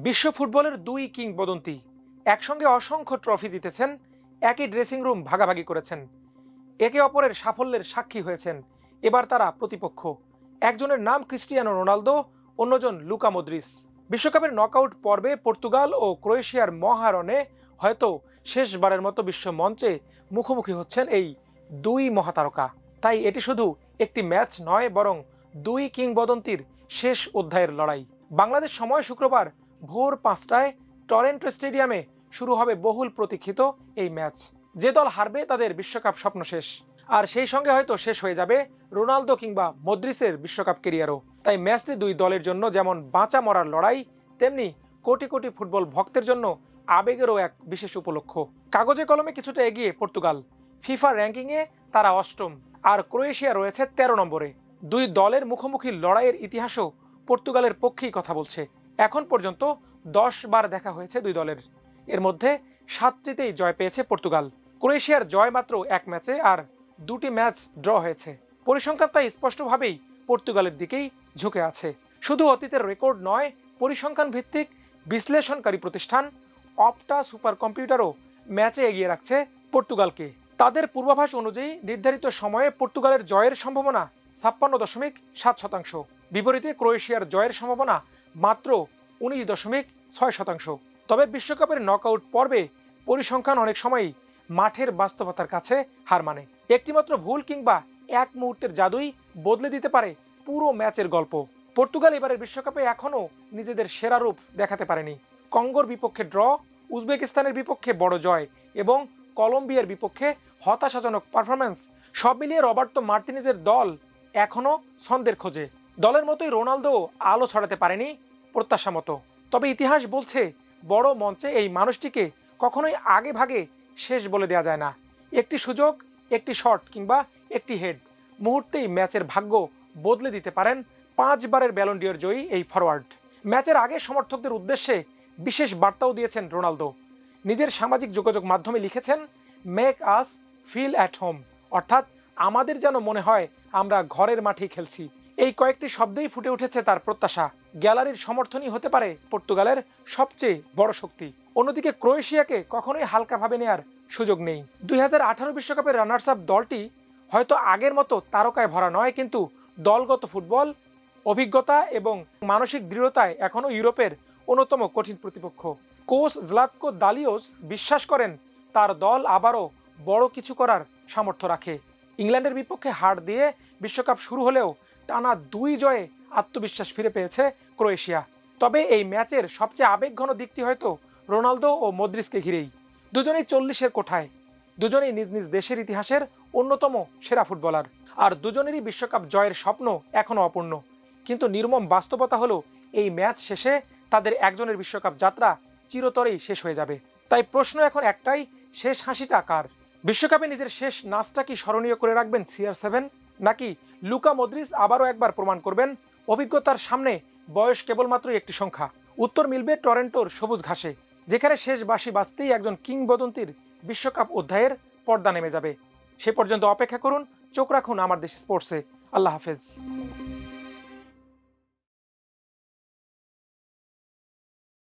বিশ্ব ফুটবলের দুই কিংবদন্তি একসঙ্গে অসংখ্য ট্রফি জিতেছেন, একই ড্রেসিং রুম ভাগাভাগি করেছেন, একে অপরের সাফল্যের সাক্ষী হয়েছেন। এবার তারা প্রতিপক্ষ। একজনের নাম ক্রিস্টিয়ানো রোনালদো, অন্যজন লুকা মদ্রিচ। বিশ্বকাপের নকআউট পর্বে পর্তুগাল ও ক্রোয়েশিয়ার মহারণে হয়তো শেষবারের মতো বিশ্ব মঞ্চে মুখোমুখি হচ্ছেন এই দুই মহাতারকা। তাই এটি শুধু একটি ম্যাচ নয়, বরং দুই কিংবদন্তির শেষ অধ্যায়ের লড়াই। বাংলাদেশ সময় শুক্রবার ভোর 5টায় টরেন্টো স্টেডিয়ামে শুরু হবে বহুল প্রতীক্ষিত এই ম্যাচ। যে দল হারবে তাদের বিশ্বকাপ স্বপ্ন শেষ, আর সেই সঙ্গে হয়তো শেষ হয়ে যাবে রোনালদো কিংবা মদ্রিচের বিশ্বকাপ কেরিয়ারও। তাই ম্যাচটি দুই দলের জন্য যেমন বাঁচা মরার লড়াই, তেমনি কোটি কোটি ফুটবল ভক্তের জন্য আবেগেরও এক বিশেষ উপলক্ষ। কাগজে কলমে কিছুটা এগিয়ে পর্তুগাল, ফিফা র্যাঙ্কিংয়ে তারা অষ্টম, আর ক্রোয়েশিয়া রয়েছে 13 নম্বরে। দুই দলের মুখোমুখি লড়াইয়ের ইতিহাসও পর্তুগালের পক্ষেই কথা বলছে। এখন পর্যন্ত 10 বার দেখা হয়েছে দুই দলের, এর মধ্যে 7টিতেই জয় পেয়েছে পর্তুগাল। ক্রোয়েশিয়ার জয় মাত্র এক ম্যাচে, আর 2টি ম্যাচ ড্র হয়েছে। পরিসংখ্যান তাই স্পষ্টভাবেই পর্তুগালের দিকেই ঝুঁকে আছে। শুধু অতীতের রেকর্ড নয়, পরিসংখ্যান ভিত্তিক বিশ্লেষণকারী প্রতিষ্ঠান অপটা সুপার কম্পিউটারও ম্যাচে এগিয়ে রাখছে পর্তুগালকে। তাদের পূর্বাভাস অনুযায়ী নির্ধারিত সময়ে পর্তুগালের জয়ের সম্ভাবনা 56.7%, বিপরীতে ক্রোয়েশিয়ার জয়ের সম্ভাবনা মাত্র 19.6%। তবে বিশ্বকাপের নকআউট পর্বে পরিসংখ্যান অনেক সময়ই মাঠের বাস্তবতার কাছে হার মানে। একটিমাত্র ভুল কিংবা এক মুহূর্তের জাদুই বদলে দিতে পারে পুরো ম্যাচের গল্প। পর্তুগাল এবারের বিশ্বকাপে এখনও নিজেদের সেরা রূপ দেখাতে পারেনি। কঙ্গোর বিপক্ষে ড্র, উজবেকিস্তানের বিপক্ষে বড় জয় এবং কলম্বিয়ার বিপক্ষে হতাশাজনক পারফরম্যান্স, সব মিলিয়ে রবার্তো মার্তিনেজের দল এখনও ছন্দের খোঁজে। দলের মতোই রোনালদো আলো ছড়াতে পারেনি প্রত্যাশা মতো। তবে ইতিহাস বলছে, বড় মঞ্চে এই মানুষটিকে কখনোই আগে ভাগে শেষ বলে দেওয়া যায় না। একটি সুযোগ, একটি শট কিংবা একটি হেড মুহূর্তেই ম্যাচের ভাগ্য বদলে দিতে পারেন 5 বারের ব্যালন ডি'র জয়ী এই ফরওয়ার্ড। ম্যাচের আগে সমর্থকদের উদ্দেশ্যে বিশেষ বার্তাও দিয়েছেন রোনালদো। নিজের সামাজিক যোগাযোগ মাধ্যমে লিখেছেন, make us feel at home, অর্থাৎ আমাদের যেন মনে হয় আমরা ঘরের মাঠেই খেলছি। এই কয়েকটি শব্দেই ফুটে উঠেছে তার প্রত্যাশা। গ্যালারির সমর্থনই হতে পারে পর্তুগালের সবচেয়ে বড় শক্তি। অন্যদিকে ক্রোয়েশিয়াকে কখনোই হালকাভাবে নেয়ার সুযোগ নেই। 2018 বিশ্বকাপের রানার্স আপ দলটি হয়তো আগের মতো তারকায় ভরা নয়, কিন্তু দলগত ফুটবল, অভিজ্ঞতা এবং মানসিক দৃঢ়তায় এখনও ইউরোপের অন্যতম কঠিন প্রতিপক্ষ। কোচ জ্লাতকো দালিওস বিশ্বাস করেন তার দল আবারও বড় কিছু করার সামর্থ্য রাখে। ইংল্যান্ডের বিপক্ষে হার দিয়ে বিশ্বকাপ শুরু হলেও টানা 2 জয়ে আত্মবিশ্বাস ফিরে পেয়েছে ক্রোয়েশিয়া। তবে এই ম্যাচের সবচেয়ে আবেগঘন দিকটি হয়তো রোনালদো ও মদ্রিচকে ঘিরেই। দুজনেই 40-এর কোঠায়, দুজনেই নিজ নিজ দেশের ইতিহাসের অন্যতম সেরা ফুটবলার, আর দুজনেরই বিশ্বকাপ জয়ের স্বপ্ন এখনও অপূর্ণ। কিন্তু নির্মম বাস্তবতা হলো, এই ম্যাচ শেষে তাদের একজনের বিশ্বকাপ যাত্রা চিরতরেই শেষ হয়ে যাবে। তাই প্রশ্ন এখন একটাই, শেষ হাসিটা কার? বিশ্বকাপে নিজের শেষ নাচটা কি স্মরণীয় করে রাখবেন CR7, নাকি লুকা মদ্রিচ আবারও একবার প্রমাণ করবেন অভিজ্ঞতার সামনে বয়স কেবলমাত্রই একটি সংখ্যা? উত্তর মিলবে টরেন্টোর সবুজ ঘাসে, যেখানে শেষ বাঁশি বাজতেই একজন কিংবদন্তির বিশ্বকাপ অধ্যায়ের পর্দা নেমে যাবে। সে পর্যন্ত অপেক্ষা করুন, চোখ রাখুন আমার দেশ স্পোর্টসে। আল্লাহ হাফেজ।